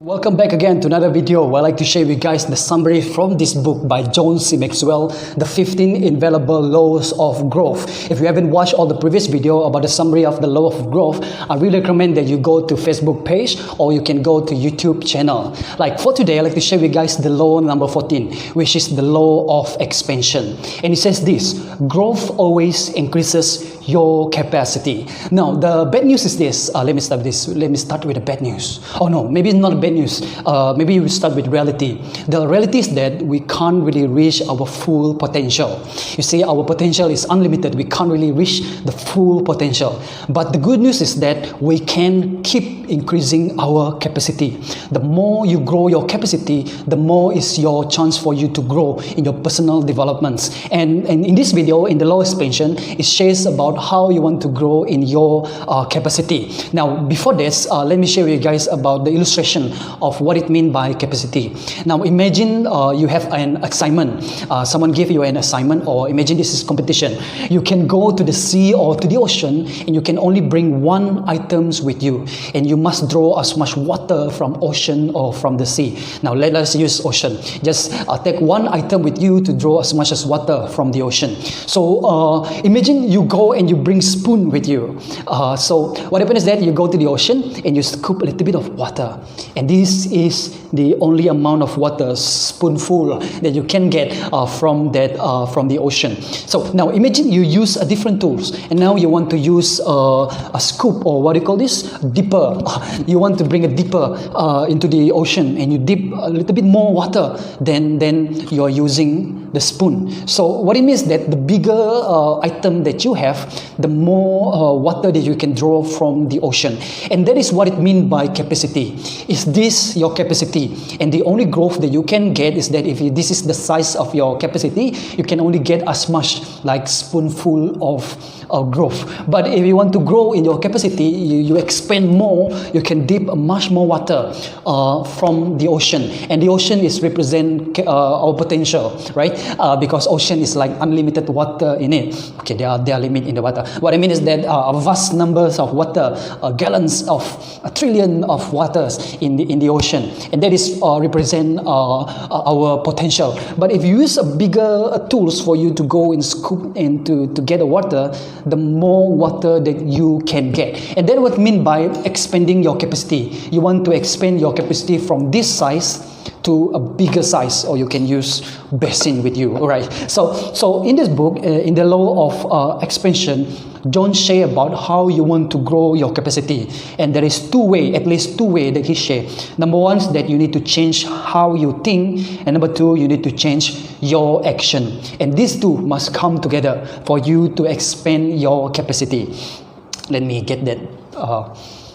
Welcome back again to another video where I like to share with you guys the summary from this book by John C. Maxwell, The 15 Invaluable Laws of Growth. If you haven't watched all the previous video about the summary of the Law of Growth, I really recommend that you go to Facebook page or you can go to YouTube channel. Like for today, I like to share with you guys the law number 14, which is the law of expansion. And it says this: growth always increases your capacity. Now, the bad news is this. Let me start with the bad news. Oh no, maybe it's not bad news. Maybe we start with reality. The reality is that we can't really reach our full potential. You see, our potential is unlimited. We can't really reach the full potential. But the good news is that we can keep increasing our capacity. The more you grow your capacity, the more is your chance for you to grow in your personal developments. And in this video, in the law of expansion, it shares about how you want to grow in your capacity. Now, before this, let me share with you guys about the illustration of what it means by capacity. Now, imagine you have an assignment. Someone gave you an assignment, or imagine this is competition. You can go to the sea or to the ocean, and you can only bring one items with you, and you must draw as much water from ocean or from the sea. Now, let us use ocean. Just take one item with you to draw as much as water from the ocean. So, imagine you go and you bring spoon with you. So what happens is that you go to the ocean and you scoop a little bit of water, and this is the only amount of water, spoonful, that you can get from the ocean. So now imagine you use a different tools, and now you want to use a scoop, or what do you call this, dipper. You want to bring a dipper into the ocean, and you dip a little bit more water than you are using the spoon. So what it means that the bigger item that you have, the more water that you can draw from the ocean. And that is what it means by capacity. Is this your capacity? And the only growth that you can get is that if this is the size of your capacity, you can only get as much like spoonful of growth. But if you want to grow in your capacity, you expand more, you can dip much more water from the ocean. And the ocean is represent our potential, right? Because ocean is like unlimited water in it. Okay, there are limit in the water. What I mean is that vast numbers of water, gallons of a trillion of waters in the ocean, and that is represent our potential. But if you use a bigger tools for you to go and scoop and to get the water, the more water that you can get. And that's what I mean by expanding your capacity. You want to expand your capacity from this size to a bigger size, or you can use basin with you. All right. So in this book, in the law of expansion, John share about how you want to grow your capacity, and there is at least two way that he share. Number one is that you need to change how you think, and number two, you need to change your action. And these two must come together for you to expand your capacity. Let me get that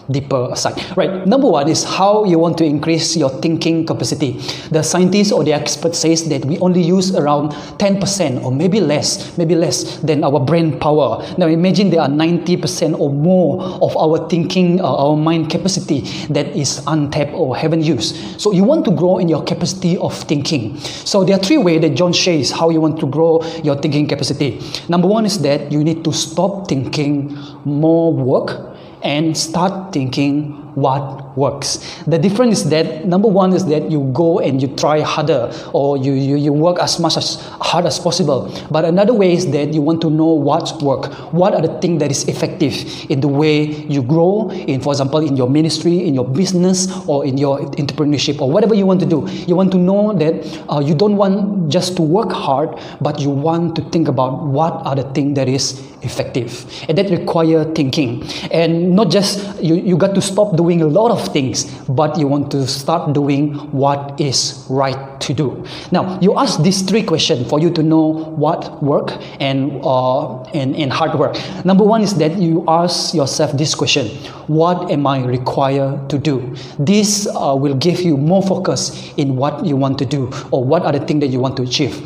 deeper aside. Right, number one is how you want to increase your thinking capacity. The scientists or the expert says that we only use around 10% or maybe less than our brain power. Now imagine there are 90% or more of our thinking, our mind capacity that is untapped or haven't used. So you want to grow in your capacity of thinking. So there are three ways that John shares how you want to grow your thinking capacity. Number one is that you need to stop thinking more work and start thinking what works. The difference is that number one is that you go and you try harder, or you work as hard as possible. But another way is that you want to know what's work. What are the things that is effective in the way you grow, in, for example, in your ministry, in your business, or in your entrepreneurship, or whatever you want to do. You want to know that you don't want just to work hard, but you want to think about what are the things that is effective, and that require thinking. And not just you got to stop doing a lot of things, but you want to start doing what is right to do. Now, you ask these three questions for you to know what work and hard work. Number one is that you ask yourself this question: what am I required to do? This will give you more focus in what you want to do, or what are the things that you want to achieve.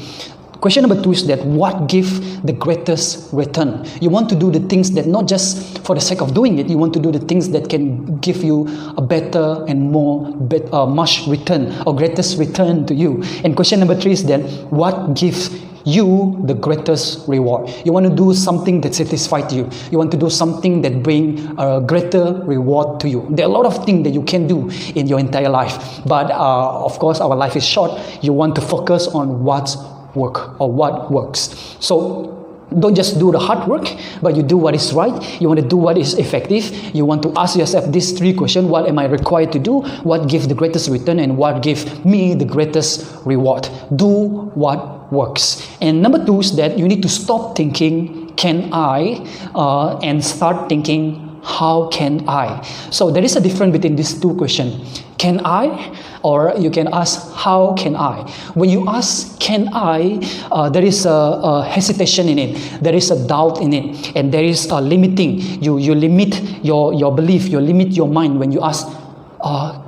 Question number two is that what gives the greatest return? You want to do the things that not just for the sake of doing it, you want to do the things that can give you a better and much return, or greatest return to you. And question number three is that what gives you the greatest reward. You want to do something that satisfies you. You want to do something that brings a greater reward to you. There are a lot of things that you can do in your entire life. But of course, our life is short. You want to focus on what's work or what works. So don't just do the hard work, but you do what is right. You want to do what is effective. You want to ask yourself these 3 questions. What am I required to do? What gives the greatest return? And what gives me the greatest reward? Do what works. And number 2 is that you need to stop thinking, can I? And start thinking, how can I? So there is a difference between these 2 questions. Can I? Or you can ask, how can I? When you ask, can I? There is a hesitation in it. There is a doubt in it. And there is a limiting. You limit your belief. You limit your mind when you ask,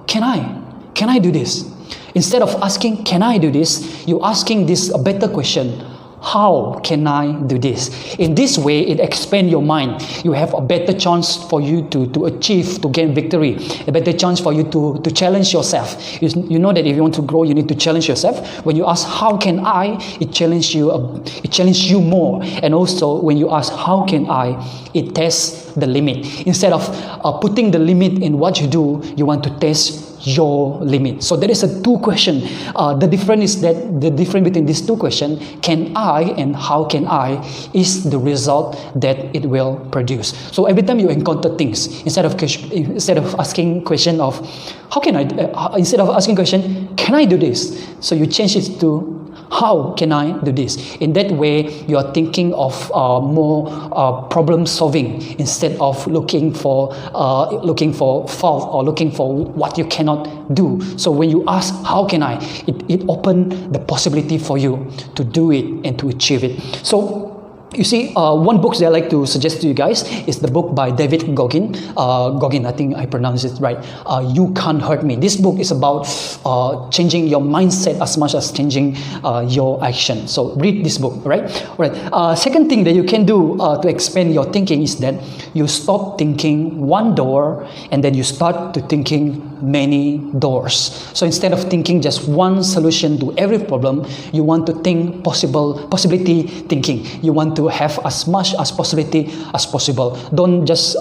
can I? Can I do this? Instead of asking, can I do this? You're asking this a better question. How can I do this? In this way, it expands your mind. You have a better chance for you to achieve, to gain victory. A better chance for you to challenge yourself. You know that if you want to grow, you need to challenge yourself. When you ask, how can I? It challenges you more. And also, when you ask, how can I? It tests the limit. Instead of putting the limit in what you do, you want to test your limit. So there is a 2 question. The difference is that the difference between these 2 questions, can I and how can I, is the result that it will produce. So every time you encounter things, instead of asking question of how can I, instead of asking question, can I do this? So you change it to how can I do this? In that way, you are thinking of more problem solving instead of looking for fault or looking for what you cannot do. So when you ask, how can I? It opens the possibility for you to do it and to achieve it. So you see, one book that I like to suggest to you guys is the book by David Goggin. Goggin, I think I pronounced it right. You Can't Hurt Me. This book is about changing your mindset as much as changing your action. So read this book, right? All right. Second thing that you can do to expand your thinking is that you stop thinking one door and then you start to thinking many doors. So instead of thinking just one solution to every problem, you want to think possibility thinking. You want to have as much as possibility as possible. Don't just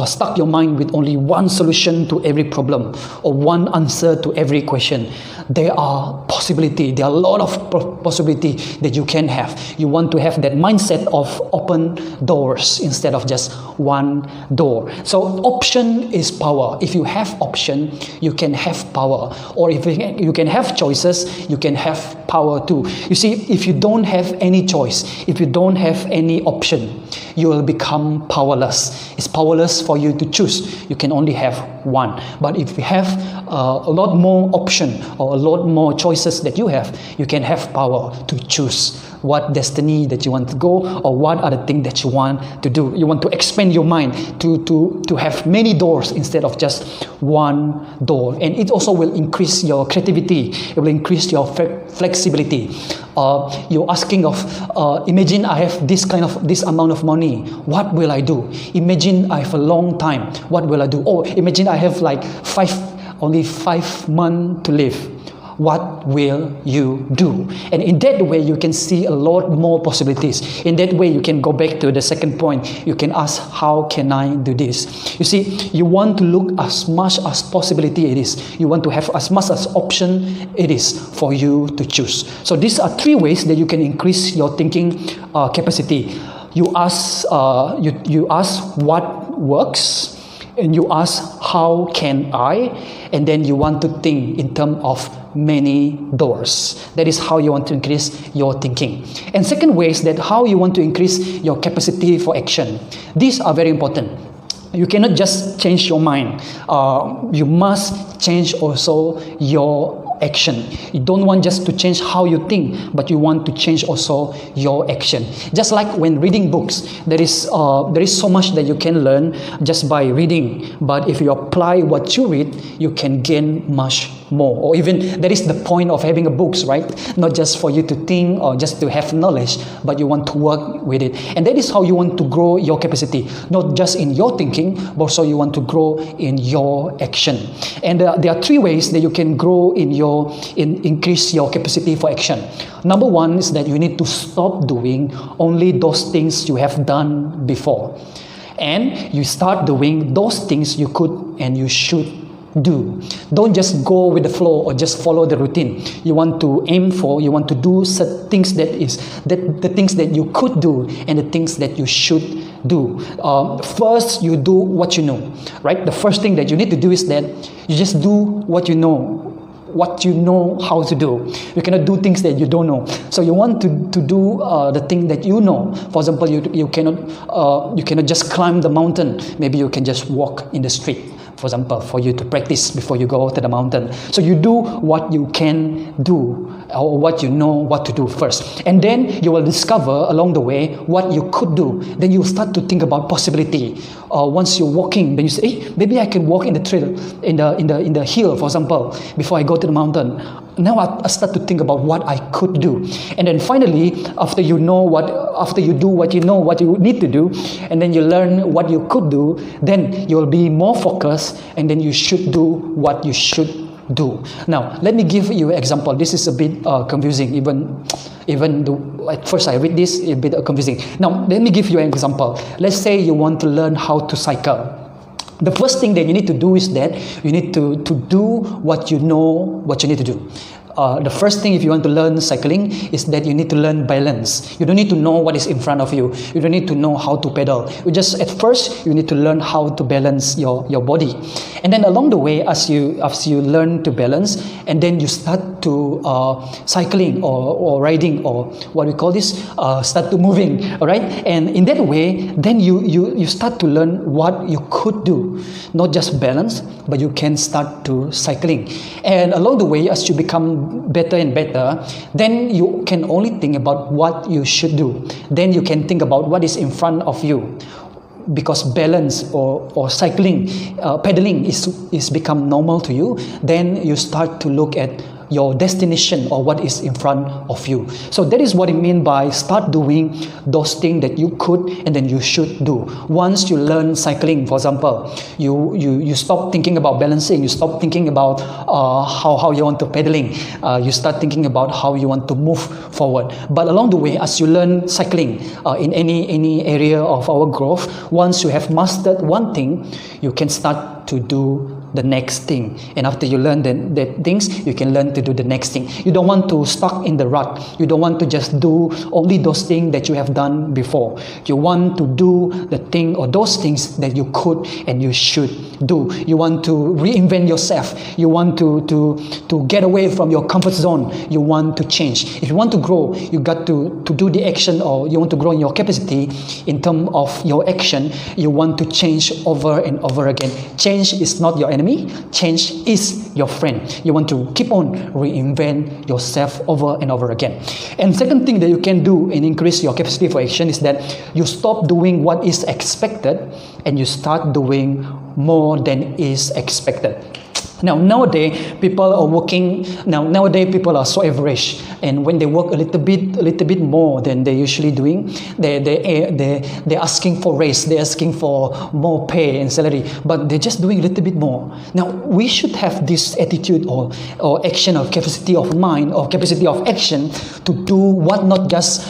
stuck your mind with only one solution to every problem or one answer to every question. There are possibility. There are a lot of possibility that you can have. You want to have that mindset of open doors instead of just one door. So option is power. If you have option, you can have power. Or if you can have choices, you can have power too. You see, if you don't have any choice, if you don't have any option, you will become powerless. It's powerless for you to choose. You can only have one. But if you have a lot more option or a lot more choices that you can have power to choose what destiny that you want to go or what are the things that you want to do. You want to expand your mind to have many doors instead of just one door. And it also will increase your creativity. It will increase your flexibility. You're asking of, imagine I have this amount of money. What will I do? Imagine I have a long time. What will I do? Oh, imagine I have like only 5 months to live. What will you do? And in that way, you can see a lot more possibilities. In that way, you can go back to the second point. You can ask, how can I do this? You see, you want to look as much as possibility it is. You want to have as much as option it is for you to choose. So these are 3 ways that you can increase your thinking capacity. You ask what works, and you ask, how can I? And then you want to think in terms of many doors. That is how you want to increase your thinking. And second way is that how you want to increase your capacity for action. These are very important. You cannot just change your mind. You must change also your action. You don't want just to change how you think, but you want to change also your action. Just like when reading books, there is so much that you can learn just by reading. But if you apply what you read, you can gain much more. Or even that is the point of having a books, right? Not just for you to think or just to have knowledge, but you want to work with it. And that is how you want to grow your capacity, not just in your thinking, but also you want to grow in your action. And there are three ways that you can grow increase your capacity for action. Number one is that you need to stop doing only those things you have done before, and you start doing those things you could and you should do. Don't just go with the flow or just follow the routine. You want to aim for, you want to do certain things the things that you could do and the things that you should do. First, you do what you know, right? The first thing that you need to do is that you just do what you know how to do. You cannot do things that you don't know. So you want to do the thing that you know. For example, you cannot just climb the mountain. Maybe you can just walk in the street, for example, for you to practice before you go to the mountain. So you do what you can do, or what you know what to do first. And then you will discover along the way what you could do. Then you start to think about possibility. Once you're walking, then you say, hey, maybe I can walk in the trail, in the hill, for example, before I go to the mountain. Now I start to think about what I could do. And then finally, after you do what you know what you need to do, and then you learn what you could do, then you will be more focused, and then you should do what you should do. Now, let me give you an example. This is a bit confusing, even though at first I read this, a bit confusing. Now, let me give you an example. Let's say you want to learn how to cycle. The first thing that you need to do is that you need to do what you know what you need to do. The first thing if you want to learn cycling is that you need to learn balance. You don't need to know what is in front of you. You don't need to know how to pedal. At first, you need to learn how to balance your body. And then along the way, as you learn to balance, and then you start to cycling or riding, or what we call this, start to moving, all right? And in that way, then you start to learn what you could do. Not just balance, but you can start to cycling. And along the way, as you become better and better, then you can only think about what you should do. Then you can think about what is in front of you. Because balance or cycling, pedaling is become normal to you, then you start to look at your destination or what is in front of you. So that is what it means by start doing those things that you could and then you should do. Once you learn cycling, for example, you stop thinking about balancing, you stop thinking about how you want to pedaling, you start thinking about how you want to move forward. But along the way, as you learn cycling in any area of our growth, once you have mastered one thing, you can start to do the next thing. And after you learn the things, you can learn to do the next thing. You don't want to stuck in the rut. You don't want to just do only those things that you have done before. You want to do the thing or those things that you could and you should do. You want to reinvent yourself. You want to get away from your comfort zone. You want to change. If you want to grow, you got to do the action, or you want to grow in your capacity in terms of your action. You want to change over and over again. Change is not your enemy. Change is your friend. You want to keep on reinvent yourself over and over again. And second thing that you can do and increase your capacity for action is that you stop doing what is expected and you start doing more than is expected. Now, nowadays, people are so average, and when they work a little bit more than they're usually doing, they're asking for raise, they're asking for more pay and salary, but they're just doing a little bit more. Now, we should have this attitude or action of capacity of mind or capacity of action to do what just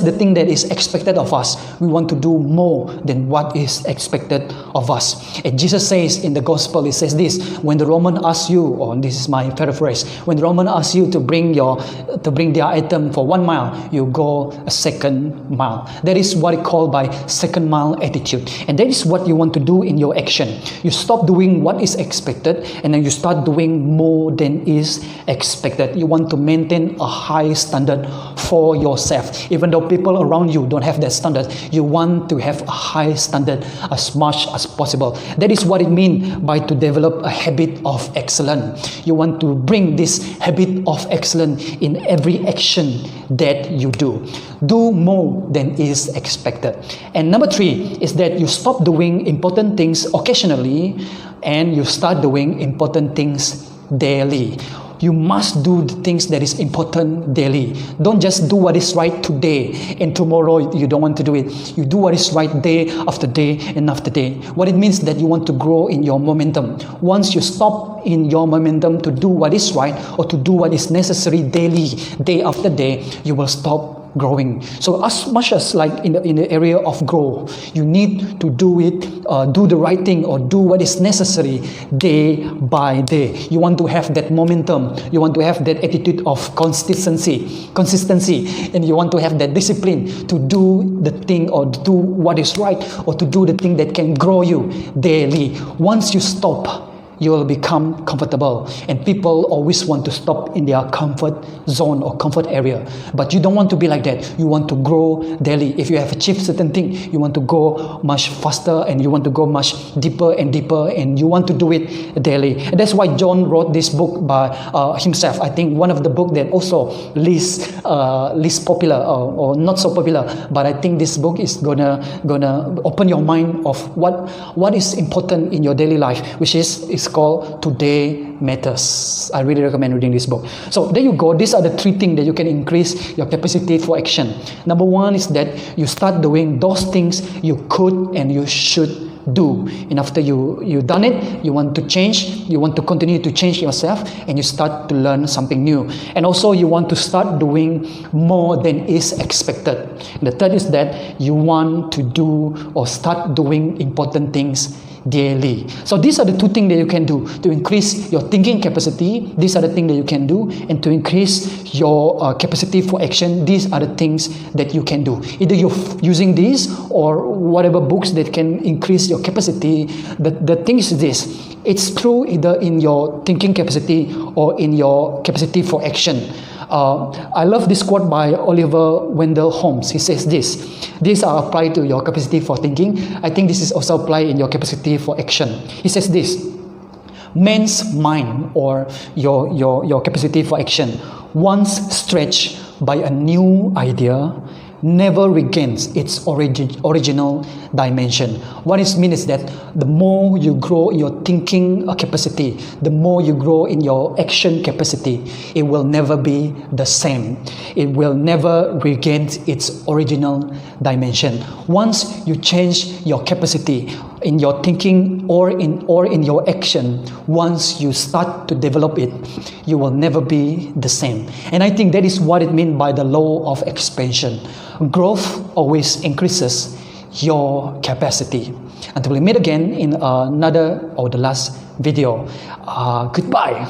the thing that is expected of us. We want to do more than what is expected of us. And Jesus says in the gospel, it says this: when the Roman asks you, or this is my paraphrase, when the Roman asks you to bring their item for 1 mile, you go a second mile. That is what it called by second mile attitude. And that is what you want to do in your action. You stop doing what is expected and then you start doing more than is expected. You want to maintain a high standard for yourself. Even though people around you don't have that standard, you want to have a high standard as much as possible. That is what it means by today develop a habit of excellence. You want to bring this habit of excellence in every action that you do. Do more than is expected. And number 3 is that you stop doing important things occasionally and you start doing important things daily. You must do the things that is important daily. Don't just do what is right today and tomorrow you don't want to do it. You do what is right day after day and after day. What it means that you want to grow in your momentum. Once you stop in your momentum to do what is right or to do what is necessary daily, day after day, you will stop growing. So as much as like in the area of growth, you need to do it, do the right thing or do what is necessary day by day. You want to have that momentum. You want to have that attitude of consistency, and you want to have that discipline to do the thing or do what is right or to do the thing that can grow you daily. Once you stop, you will become comfortable, and people always want to stop in their comfort zone or comfort area, but you don't want to be like that. You want to grow daily. If you have achieved certain thing, you want to go much faster and you want to go much deeper and deeper, and you want to do it daily. And that's why John wrote this book by himself. I think one of the book that also least popular or not so popular, but I think this book is gonna open your mind of what is important in your daily life, which is called Today Matters. I really recommend reading this book. So there you go. These are the 3 things that you can increase your capacity for action. Number 1 is that you start doing those things you could and you should do. And after you've done it, you want to change, you want to continue to change yourself, and you start to learn something new. And also you want to start doing more than is expected. And the third is that you want to do or start doing important things daily. So these are the 2 things that you can do to increase your thinking capacity. These are the things that you can do, and to increase your capacity for action. These are the things that you can do. Either you're using these or whatever books that can increase your capacity. The thing is this: it's true either in your thinking capacity or in your capacity for action. I love this quote by Oliver Wendell Holmes. He says this: these are applied to your capacity for thinking. I think this is also applied in your capacity for action. He says this: man's mind, or your capacity for action, once stretched by a new idea, never regains its original dimension. What it means is that the more you grow in your thinking capacity, the more you grow in your action capacity, it will never be the same. It will never regain its original dimension. Once you change your capacity in your thinking or in your action, once you start to develop it, you will never be the same. And I think that is what it means by the law of expansion. Growth always increases your capacity. Until we meet again in another or the last video. Goodbye.